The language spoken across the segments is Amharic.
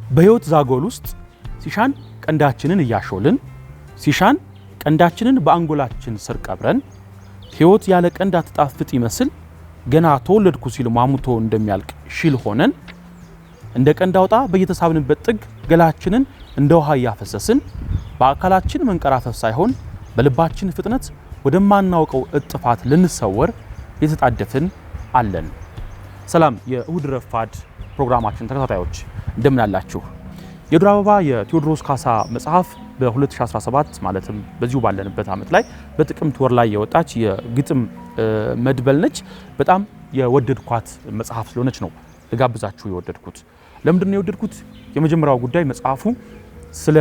በህይወት ዛጎል ውስጥ ሲሻን ቀንዳችንን እያሾልን ሲሻን ቀንዳችንን በአንጎላችን ስር ቀብረን ህይወት ያለ ቀንድ አትጣፍጥ ይመስል ገና ተወለድኩ ሲል ማሙቶ እንደሚያልቅ ሽል ሆነን እንደ ቀንድ አውጣ በየተሳብንበት ጥግ ገላችንን እንደ ውሃ ያፈሰስን በአካላችን መንቀራፈፍ ሳይሆን በልባችን ፍጥነት ወደማናውቀው እጥፋት ልንሰወር የተጣደፍን አለን። ሰላም የእሁድ ረፋድ ፕሮግራማችን ተከታታዮች እንደምን አላችሁ? የዱር አበባ የቴዎድሮስ ካሳ መጽሐፍ በ2017 ማለትም በዚሁ ባለንበት ዓመት ላይ በጥቅምት ወር ላይ የወጣች የግጥም መድበል ነች። በጣም የወደድኳት መጽሐፍ ስለሆነች ነው ልጋብዛችሁ የወደድኩት። ለምንድን ነው የወደድኩት? የመጀመሪያው ጉዳይ መጽሐፉ ስለ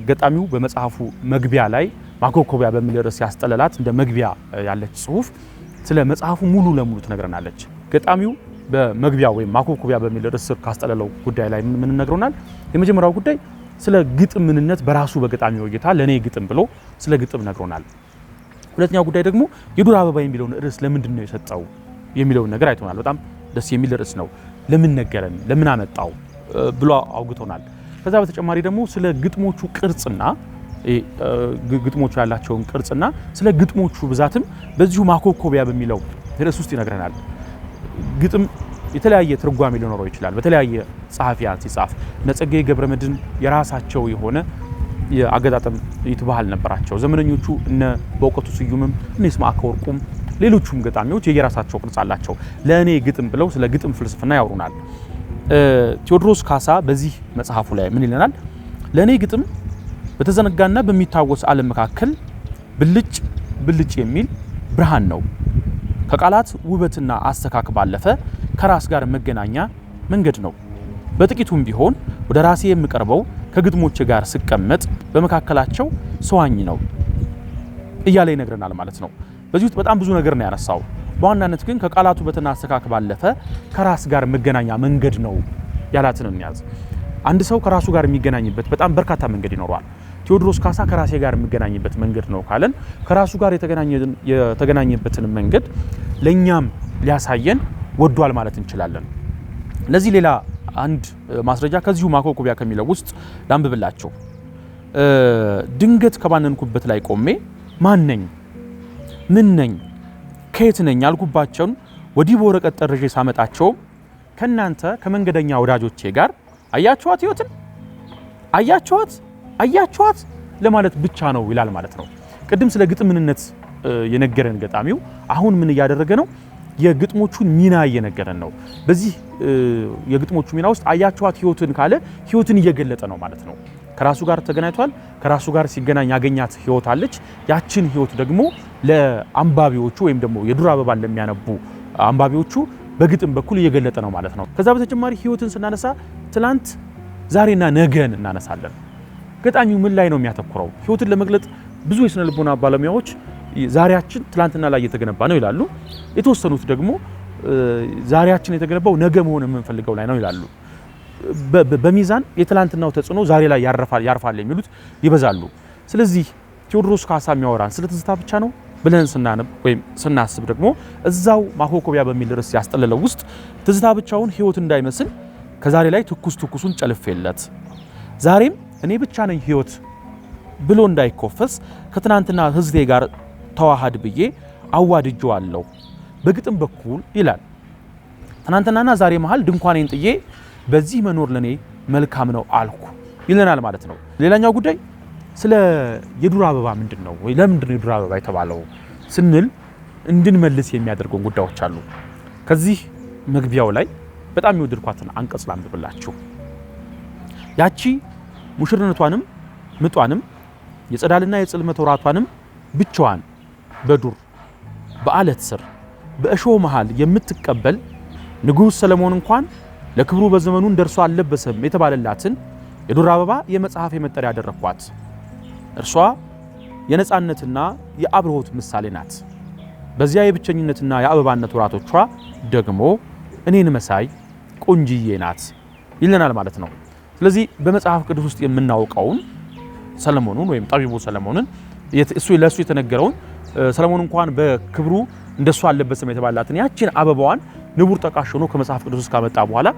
ገጣሚው በመጽሐፉ መግቢያ ላይ ማኮኮቢያ በሚል ርዕስ ያስጠለላት እንደ መግቢያ ያለች ጽሁፍ ስለ መጽሐፉ ሙሉ ለሙሉ ትነግረናለች። ገጣሚው በመግቢያ ወይም ማኮኮቢያ በሚል ርዕስ ካስጠለለው ጉዳይ ላይ ምን ነግሮናል? የመጀመሪያው ጉዳይ ስለ ግጥም ምንነት በራሱ በገጣሚው እይታ ለኔ ግጥም ብሎ ስለ ግጥም ነግሮናል። ሁለተኛው ጉዳይ ደግሞ የዱር አበባ የሚለውን ርዕስ ለምንድን ነው የሰጠው የሚለውን ነገር አይቶናል። በጣም ደስ የሚል ርዕስ ነው። ለምን ነገረን፣ ለምን አመጣው ብሎ አውግቶናል። ከዛ በተጨማሪ ደግሞ ስለ ግጥሞቹ ቅርጽና ግጥሞቹ ያላቸውን ቅርጽና ስለ ግጥሞቹ ብዛትም በዚሁ ማኮኮቢያ በሚለው ርዕስ ውስጥ ይነግረናል። ግጥም የተለያየ ትርጓሜ ሊኖረው ይችላል። በተለያየ ጸሐፊያን ሲጻፍ እነ ጸጋዬ ገብረመድኅን የራሳቸው የሆነ የአገጣጠም ይትባህል ነበራቸው። ዘመነኞቹ እነ በእውቀቱ ስዩምም እነ ይስማዕከ ወርቁም ሌሎቹም ገጣሚዎች የየራሳቸው ቅርጽ አላቸው። ለእኔ ግጥም ብለው ስለ ግጥም ፍልስፍና ያወሩናል። ቴዎድሮስ ካሳ በዚህ መጽሐፉ ላይ ምን ይለናል? ለእኔ ግጥም በተዘነጋና በሚታወስ ዓለም መካከል ብልጭ ብልጭ የሚል ብርሃን ነው። ከቃላት ውበትና አስተካክ ባለፈ ከራስ ጋር መገናኛ መንገድ ነው። በጥቂቱም ቢሆን ወደ ራሴ የምቀርበው ከግጥሞቼ ጋር ስቀመጥ በመካከላቸው ሰዋኝ ነው እያለ ይነግረናል ማለት ነው። በዚህ ውስጥ በጣም ብዙ ነገር ነው ያነሳው። በዋናነት ግን ከቃላት ውበትና አስተካክ ባለፈ ከራስ ጋር መገናኛ መንገድ ነው ያላትን እንያዝ። አንድ ሰው ከራሱ ጋር የሚገናኝበት በጣም በርካታ መንገድ ይኖረዋል። ቴዎድሮስ ካሳ ከራሴ ጋር የሚገናኝበት መንገድ ነው ካለን ከራሱ ጋር የተገናኘበትን መንገድ ለኛም ሊያሳየን ወዷል ማለት እንችላለን። ለዚህ ሌላ አንድ ማስረጃ ከዚሁ ማኮኮቢያ ከሚለው ውስጥ ላንብብላችሁ። ድንገት ከባነንኩበት ላይ ቆሜ ማን ነኝ፣ ምን ነኝ፣ ከየት ነኝ ያልኩባቸውን ወዲህ በወረቀት ጠርዤ ሳመጣቸው ከናንተ ከመንገደኛ ወዳጆቼ ጋር አያችኋት ህይወትን አያችኋት ለማለት ብቻ ነው ይላል ማለት ነው። ቅድም ስለ ግጥም ምንነት የነገረን ገጣሚው አሁን ምን እያደረገ ነው? የግጥሞቹን ሚና እየነገረን ነው። በዚህ የግጥሞቹ ሚና ውስጥ አያችኋት ህይወትን ካለ ህይወትን እየገለጠ ነው ማለት ነው። ከራሱ ጋር ተገናኝቷል። ከራሱ ጋር ሲገናኝ ያገኛት ህይወት አለች። ያችን ህይወት ደግሞ ለአንባቢዎቹ ወይም ደግሞ የዱር አበባን ለሚያነቡ አንባቢዎቹ በግጥም በኩል እየገለጠ ነው ማለት ነው። ከዛ በተጨማሪ ህይወትን ስናነሳ ትላንት፣ ዛሬና ነገን እናነሳለን። ገጣሚው ምን ላይ ነው የሚያተኩረው? ህይወትን ለመግለጥ ብዙ የስነ ልቦና ባለሙያዎች ዛሬያችን ትላንትና ላይ እየተገነባ ነው ይላሉ። የተወሰኑት ደግሞ ዛሬያችን የተገነባው ነገ መሆን የምንፈልገው ላይ ነው ይላሉ። በሚዛን የትላንትናው ተጽዕኖ ዛሬ ላይ ያርፋል የሚሉት ይበዛሉ። ስለዚህ ቴዎድሮስ ካሳ የሚያወራን ስለ ትዝታ ብቻ ነው ብለን ስናነብ ወይም ስናስብ ደግሞ እዛው ማኮኮቢያ በሚል ርዕስ ያስጠለለው ውስጥ ትዝታ ብቻውን ህይወት እንዳይመስል ከዛሬ ላይ ትኩሱን ጨልፌለት ዛሬም እኔ ብቻ ነኝ ህይወት ብሎ እንዳይኮፈስ ከትናንትና ህዝቤ ጋር ተዋሃድ ብዬ አዋድጄዋለሁ በግጥም በኩል ይላል። ትናንትናና ዛሬ መሃል ድንኳኔን ጥዬ በዚህ መኖር ለኔ መልካም ነው አልኩ ይለናል ማለት ነው። ሌላኛው ጉዳይ ስለ የዱር አበባ ምንድነው ወይ ለምንድነው የዱር አበባ የተባለው ስንል እንድንመልስ የሚያደርጉን ጉዳዮች አሉ። ከዚህ መግቢያው ላይ በጣም የወደድኳትን አንቀጽ ላንብብላችሁ። ያቺ ሙሽርነቷንም ምጧንም የጸዳልና የጽልመት ወራቷንም ብቻዋን በዱር በአለት ስር በእሾህ መሃል የምትቀበል ንጉሥ ሰለሞን እንኳን ለክብሩ በዘመኑን ደርሶ አልለበሰም የተባለላትን የዱር አበባ የመጽሐፍ መጠሪያ ያደረኳት። እርሷ የነጻነትና የአብርሆት ምሳሌ ናት። በዚያ የብቸኝነትና የአበባነት ወራቶቿ ደግሞ እኔን መሳይ ቆንጂዬ ናት ይለናል ማለት ነው። ስለዚህ በመጽሐፍ ቅዱስ ውስጥ የምናውቀውን ሰለሞኑን ወይም ጠቢቡ ሰለሞንን ለሱ የተነገረውን ሰለሞን እንኳን በክብሩ እንደሱ አልለበሰም የተባላትን ያችን አበባዋን ንቡር ጠቃሽ ሆኖ ከመጽሐፍ ቅዱስ ውስጥ ካመጣ በኋላ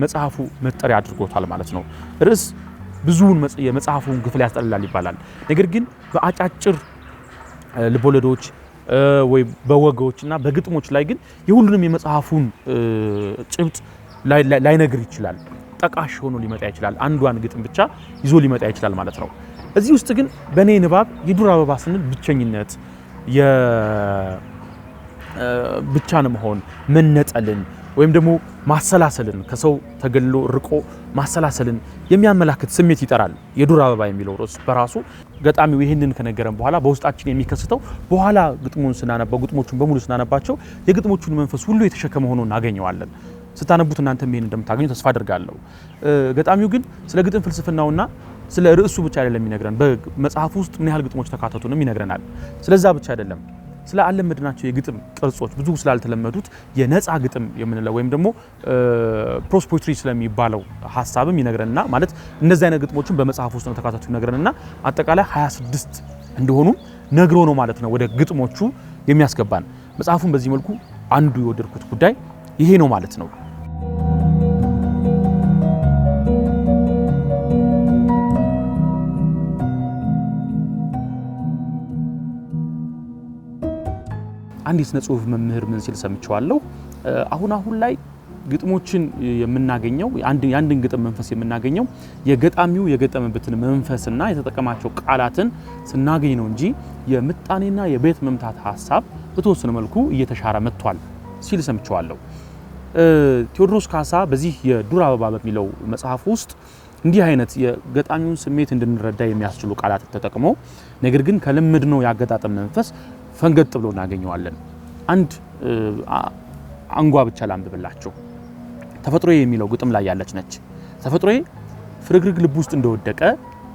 መጽሐፉ መጠሪያ አድርጎታል ማለት ነው። ርዕስ ብዙውን የመጽሐፉን ክፍል ያስጠልላል ይባላል። ነገር ግን በአጫጭር ልቦለዶች ወይ በወጎችና በግጥሞች ላይ ግን የሁሉንም የመጽሐፉን ጭብጥ ላይነግር ይችላል። ጠቃሽ ሆኖ ሊመጣ ይችላል። አንዷን ግጥም ብቻ ይዞ ሊመጣ ይችላል ማለት ነው። እዚህ ውስጥ ግን በኔ ንባብ የዱር አበባ ስንል ብቸኝነት፣ ብቻን መሆን፣ መነጠልን ወይም ደግሞ ማሰላሰልን ከሰው ተገልሎ ርቆ ማሰላሰልን የሚያመላክት ስሜት ይጠራል። የዱር አበባ የሚለው ርዕስ በራሱ ገጣሚው ይህንን ከነገረን በኋላ በውስጣችን የሚከስተው በኋላ ግጥሞቹን በሙሉ ስናነባቸው የግጥሞቹን መንፈስ ሁሉ የተሸከመ ሆኖ እናገኘዋለን። ስታነቡት እናንተም ይሄን እንደምታገኙ ተስፋ አድርጋለሁ። ገጣሚው ግን ስለ ግጥም ፍልስፍናውና ስለ ርዕሱ ብቻ አይደለም የሚነግረን፣ በመጽሐፉ ውስጥ ምን ያህል ግጥሞች ተካተቱንም ይነግረናል። ስለዛ ብቻ አይደለም፣ ስለ አለመድናቸው የግጥም ቅርጾች ብዙ ስላልተለመዱት የነፃ ግጥም የምንለው ወይም ደግሞ ፕሮስ ፖኤትሪ ስለሚባለው ሐሳብም ይነግረንና ማለት እነዚህ አይነት ግጥሞችን በመጽሐፉ ውስጥ ነው ተካተቱ ይነግረንና አጠቃላይ 26 እንደሆኑ ነግሮ ነው ማለት ነው ወደ ግጥሞቹ የሚያስገባን። መጽሐፉን በዚህ መልኩ አንዱ የወደድኩት ጉዳይ ይሄ ነው ማለት ነው። አንድ የስነ ጽሁፍ መምህር ምን ሲል ሰምቼዋለሁ፣ አሁን ላይ ግጥሞችን የምናገኘው የአንድን ግጥም መንፈስ የምናገኘው የገጣሚው የገጠመበትን መንፈስና የተጠቀማቸው ቃላትን ስናገኝ ነው እንጂ የምጣኔና የቤት መምታት ሐሳብ በተወሰነ መልኩ እየተሻረ መጥቷል ሲል ሰምቼዋለሁ። ቴዎድሮስ ካሳ በዚህ የዱር አበባ በሚለው መጽሐፍ ውስጥ እንዲህ አይነት የገጣሚውን ስሜት እንድንረዳ የሚያስችሉ ቃላትን ተጠቅሞ ነገር ግን ከለመድነው ያገጣጠም መንፈስ ፈንገጥ ብሎ እናገኘዋለን። አንድ አንጓ ብቻ ላንብብላችሁ። ተፈጥሮዬ የሚለው ግጥም ላይ ያለች ነች። ተፈጥሮዬ ፍርግርግ ልብ ውስጥ እንደወደቀ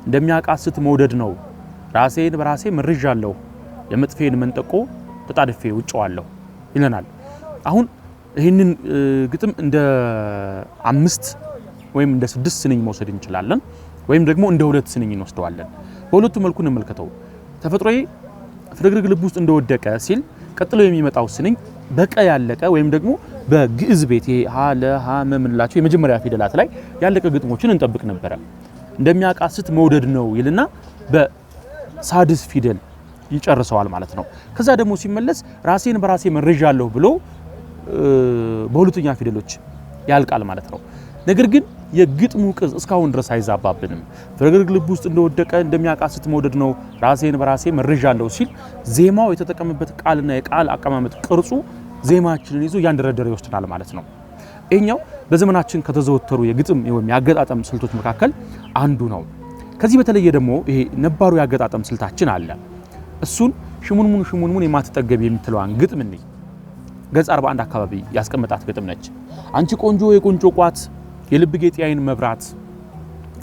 እንደሚያቃስት መውደድ ነው። ራሴን በራሴ መርዣለሁ፣ የመጥፌን መንጠቆ ተጣድፌ ውጨዋለሁ ይለናል። አሁን ይህንን ግጥም እንደ 5 ወይም እንደ 6 ስንኝ መውሰድ እንችላለን፣ ወይም ደግሞ እንደ 2 ስንኝ እንወስደዋለን። በሁለቱ መልኩ እንመልከተው። ተፈጥሮዬ ፍርግርግ ልብ ውስጥ እንደወደቀ ሲል ቀጥሎ የሚመጣው ስንኝ በቀ ያለቀ ወይም ደግሞ በግዕዝ ቤት ይሄ ሀ ለ ሀ መ ምንላቸው የመጀመሪያ ፊደላት ላይ ያለቀ ግጥሞችን እንጠብቅ ነበረ። እንደሚያቃስት መውደድ ነው ይልና በሳድስ ፊደል ይጨርሰዋል ማለት ነው። ከዛ ደግሞ ሲመለስ ራሴን በራሴ መርዣለሁ ብሎ በሁለተኛ ፊደሎች ያልቃል ማለት ነው። ነገር ግን የግጥሙ ቅጽ እስካሁን ድረስ አይዛባብንም። ፍርግርግ ልብ ውስጥ እንደወደቀ እንደሚያቃስት መውደድ ነው ራሴን በራሴ መርዣለሁ ሲል ዜማው የተጠቀመበት ቃልና የቃል አቀማመጥ ቅርጹ ዜማችንን ይዞ ያንደረደረ ይወስድናል ማለት ነው። ይሄኛው በዘመናችን ከተዘወተሩ የግጥም ወይም ያገጣጠም ስልቶች መካከል አንዱ ነው። ከዚህ በተለየ ደግሞ ይሄ ነባሩ ያገጣጠም ስልታችን አለ። እሱን ሽሙንሙን የማትጠገብ የምትለዋን ግጥም ነኝ ገጽ 41 አካባቢ ያስቀመጣት ግጥም ነች። አንቺ ቆንጆ የቆንጆ ቋት የልብ ጌጥ ያይን መብራት፣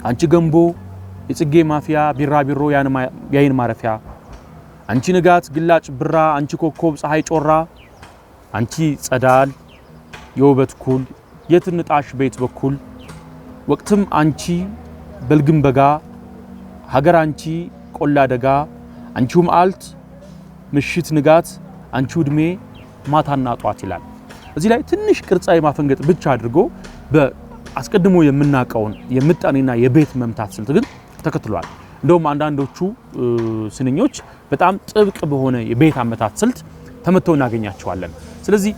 አንቺ ገንቦ የጽጌ ማፊያ ቢራቢሮ ያይን ማረፊያ፣ አንቺ ንጋት ግላጭ ብራ፣ አንቺ ኮከብ ፀሐይ ጮራ፣ አንቺ ጸዳል የውበት ኩል የትንጣሽ ቤት በኩል፣ ወቅትም አንቺ በልግም በጋ፣ ሀገር አንቺ ቆላ ደጋ፣ አንቺው መዓልት ምሽት ንጋት፣ አንቺው ዕድሜ ማታና ጧት ይላል። እዚህ ላይ ትንሽ ቅርጻዊ ማፈንገጥ ብቻ አድርጎ አስቀድሞ የምናቀውን የምጣኔና የቤት መምታት ስልት ግን ተከትሏል። እንደውም አንዳንዶቹ ስንኞች በጣም ጥብቅ በሆነ የቤት አመታት ስልት ተመተው እናገኛቸዋለን። ስለዚህ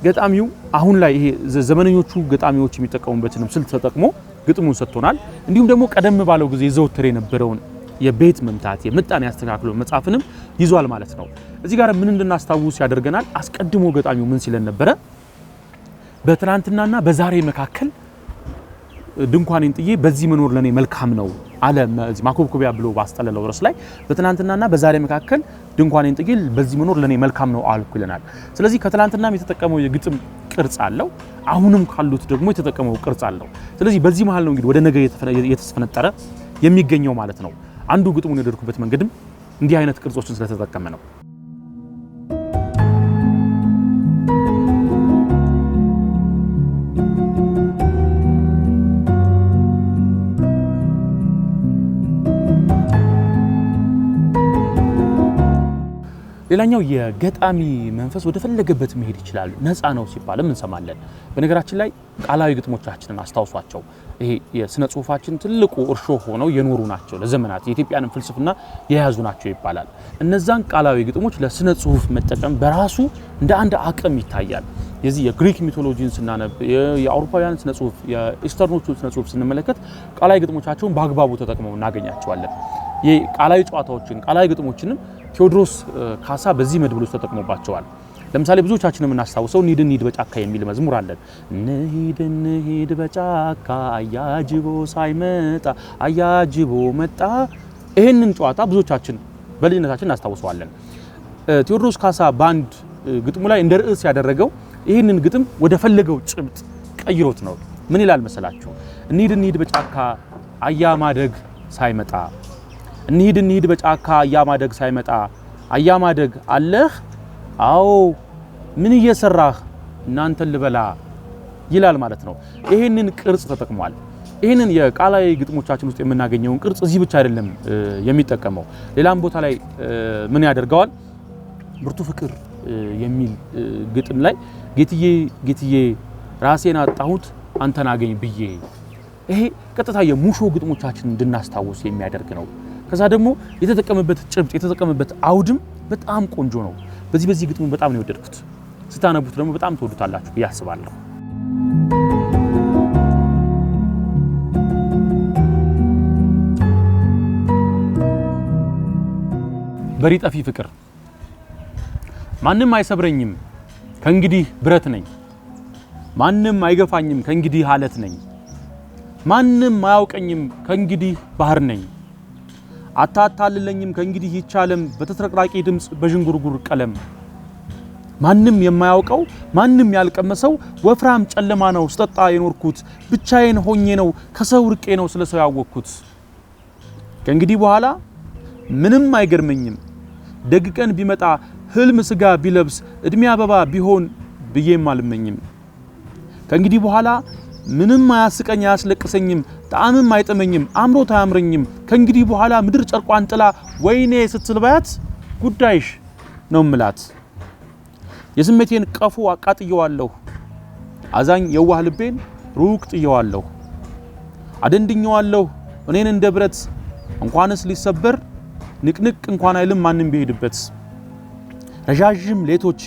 ገጣሚው አሁን ላይ ይሄ ዘመነኞቹ ገጣሚዎች የሚጠቀሙበትን ስልት ተጠቅሞ ግጥሙን ሰጥቶናል። እንዲሁም ደግሞ ቀደም ባለው ጊዜ ይዘወተር የነበረውን የቤት መምታት የምጣኔ አስተካክሎ መጻፍንም ይዟል ማለት ነው። እዚህ ጋር ምን እንድናስታውስ ያደርገናል። አስቀድሞ ገጣሚው ምን ሲለን ነበረ? በትናንትናና በዛሬ መካከል ድንኳኔን ጥዬ በዚህ መኖር ለኔ መልካም ነው አለ። ማኮብኮቢያ ብሎ ባስጠለለው ርዕስ ላይ በትናንትናና በዛሬ መካከል ድንኳኔን ጥዬ በዚህ መኖር ለኔ መልካም ነው አልኩ ይለናል። ስለዚህ ከትናንትናም የተጠቀመው የግጥም ቅርጽ አለው፣ አሁንም ካሉት ደግሞ የተጠቀመው ቅርጽ አለው። ስለዚህ በዚህ መሃል ነው እንግዲህ ወደ ነገ የተስፈነጠረ የሚገኘው ማለት ነው። አንዱ ግጥሙን የደረኩበት መንገድም እንዲህ አይነት ቅርጾችን ስለተጠቀመ ነው። ሌላኛው የገጣሚ መንፈስ ወደ ፈለገበት መሄድ ይችላል ነፃ ነው ሲባልም እንሰማለን። በነገራችን ላይ ቃላዊ ግጥሞቻችንን አስታውሷቸው ይሄ የስነ ጽሁፋችን ትልቁ እርሾ ሆነው የኖሩ ናቸው። ለዘመናት የኢትዮጵያን ፍልስፍና የያዙ ናቸው ይባላል። እነዛን ቃላዊ ግጥሞች ለስነ ጽሁፍ መጠቀም በራሱ እንደ አንድ አቅም ይታያል። የዚህ የግሪክ ሚቶሎጂን ስናነብ የአውሮፓውያን ስነ ጽሁፍ የኢስተርኖቹ ስነ ጽሁፍ ስንመለከት ቃላዊ ግጥሞቻቸውን በአግባቡ ተጠቅመው እናገኛቸዋለን። የቃላዊ ጨዋታዎችን ቃላዊ ግጥሞችንም ቴዎድሮስ ካሳ በዚህ መድብል ውስጥ ተጠቅሞባቸዋል። ለምሳሌ ብዙዎቻችን የምናስታውሰው እንሂድ በጫካ የሚል መዝሙር አለን። እንሂድ በጫካ አያጅቦ ሳይመጣ አያጅቦ መጣ። ይሄንን ጨዋታ ብዙዎቻችን በልጅነታችን እናስታውሰዋለን። ቴዎድሮስ ካሳ ባንድ ግጥሙ ላይ እንደ ርዕስ ያደረገው ይሄንን ግጥም ወደ ፈለገው ጭብጥ ቀይሮት ነው። ምን ይላል መሰላችሁ? እንሂድ በጫካ አያማደግ ሳይመጣ እንሂድ በጫካ አያማደግ ሳይመጣ አያማደግ አለህ አዎ ምን እየሰራህ እናንተን ልበላ ይላል ማለት ነው። ይሄንን ቅርጽ ተጠቅሟል። ይሄንን የቃላዊ ግጥሞቻችን ውስጥ የምናገኘውን ቅርጽ እዚህ ብቻ አይደለም የሚጠቀመው። ሌላም ቦታ ላይ ምን ያደርገዋል? ብርቱ ፍቅር የሚል ግጥም ላይ ጌትዬ ራሴን አጣሁት አንተን አገኝ ብዬ። ይሄ ቀጥታ የሙሾ ግጥሞቻችን እንድናስታውስ የሚያደርግ ነው። ከዛ ደግሞ የተጠቀመበት ጭብጥ የተጠቀመበት አውድም በጣም ቆንጆ ነው። በዚህ ግጥሙ በጣም ነው የወደድኩት። ስታነቡት ደግሞ በጣም ትወዱታላችሁ ብዬ አስባለሁ። በሪ ጠፊ ፍቅር ማንም አይሰብረኝም ከእንግዲህ ብረት ነኝ፣ ማንም አይገፋኝም ከእንግዲህ አለት ነኝ፣ ማንም አያውቀኝም ከእንግዲህ ባህር ነኝ፣ አታታልለኝም ከእንግዲህ ይቻለም በተትረቅራቂ ድምጽ በዥንጉርጉር ቀለም፣ ማንም የማያውቀው ማንም ያልቀመሰው ወፍራም ጨለማ ነው ስጠጣ የኖርኩት፣ ብቻዬን ሆኜ ነው ከሰው ርቄ ነው ስለሰው ያወቅኩት፣ ከእንግዲህ በኋላ ምንም አይገርመኝም ደግ ቀን ቢመጣ ህልም ስጋ ቢለብስ እድሜ አበባ ቢሆን ብዬም አልመኝም፣ ከእንግዲህ በኋላ ምንም አያስቀኝ አያስለቅሰኝም ጣዕምም አይጥመኝም አምሮት አያምረኝም፣ ከእንግዲህ በኋላ ምድር ጨርቋን ጥላ ወይኔ ስትልባያት ጉዳይሽ ነው ምላት፣ የስሜቴን ቀፎ አቃጥየዋለሁ አዛኝ የዋህ ልቤን ሩቅ ጥየዋለሁ፣ አደንድኘዋለሁ እኔን እንደ ብረት እንኳንስ ሊሰበር ንቅንቅ እንኳን አይልም ማንም ቢሄድበት፣ ረዣዥም ሌቶች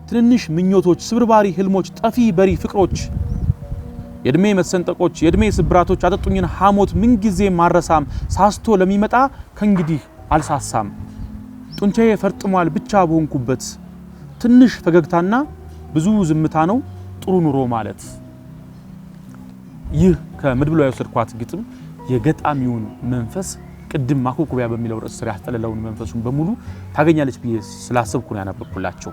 ትንንሽ ምኞቶች ስብርባሪ ህልሞች ጠፊ በሪ ፍቅሮች፣ የእድሜ መሰንጠቆች የእድሜ ስብራቶች አጠጡኝን ሐሞት ምን ጊዜ ማረሳም፣ ሳስቶ ለሚመጣ ከእንግዲህ አልሳሳም፣ ጡንቻዬ ፈርጥሟል ብቻ በሆንኩበት፣ ትንሽ ፈገግታና ብዙ ዝምታ ነው ጥሩ ኑሮ ማለት። ይህ ከመድብሉ የወሰድኳት ግጥም የገጣሚውን መንፈስ ቅድም ማኮኮቢያ በሚለው ርዕስ ስር ያስጠለለውን መንፈሱን በሙሉ ታገኛለች ብዬ ስላሰብኩ ነው ያነበብኩላችሁ።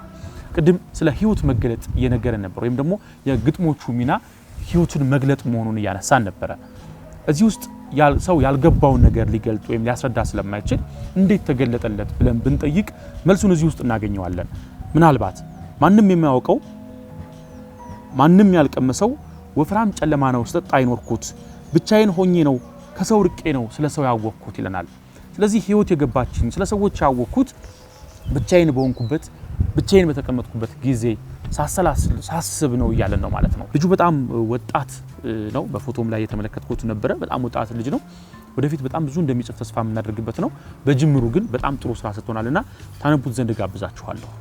ቅድም ስለ ህይወት መገለጥ እየነገረን ነበር፣ ወይም ደግሞ የግጥሞቹ ሚና ህይወቱን መግለጥ መሆኑን እያነሳን ነበረ። እዚህ ውስጥ ሰው ያልገባውን ነገር ሊገልጥ ወይም ሊያስረዳ ስለማይችል እንዴት ተገለጠለት ብለን ብንጠይቅ መልሱን እዚህ ውስጥ እናገኘዋለን። ምናልባት ማንም የማያውቀው ማንም ያልቀመሰው ወፍራም ጨለማ ነው ስጠጣ አይኖርኩት፣ ብቻዬን ሆኜ ነው ከሰው ርቄ ነው ስለሰው ያወቅኩት ይለናል። ስለዚህ ህይወት የገባችኝ ስለ ሰዎች ያወቅኩት ብቻዬን በሆንኩበት ብቻዬን በተቀመጥኩበት ጊዜ ሳስብ ነው እያለን ነው ማለት ነው። ልጁ በጣም ወጣት ነው። በፎቶም ላይ የተመለከትኩት ነበረ። በጣም ወጣት ልጅ ነው። ወደፊት በጣም ብዙ እንደሚጽፍ ተስፋ የምናደርግበት ነው። በጅምሩ ግን በጣም ጥሩ ስራ ሰጥቶናልና ታነቡት ዘንድ ጋብዛችኋለሁ።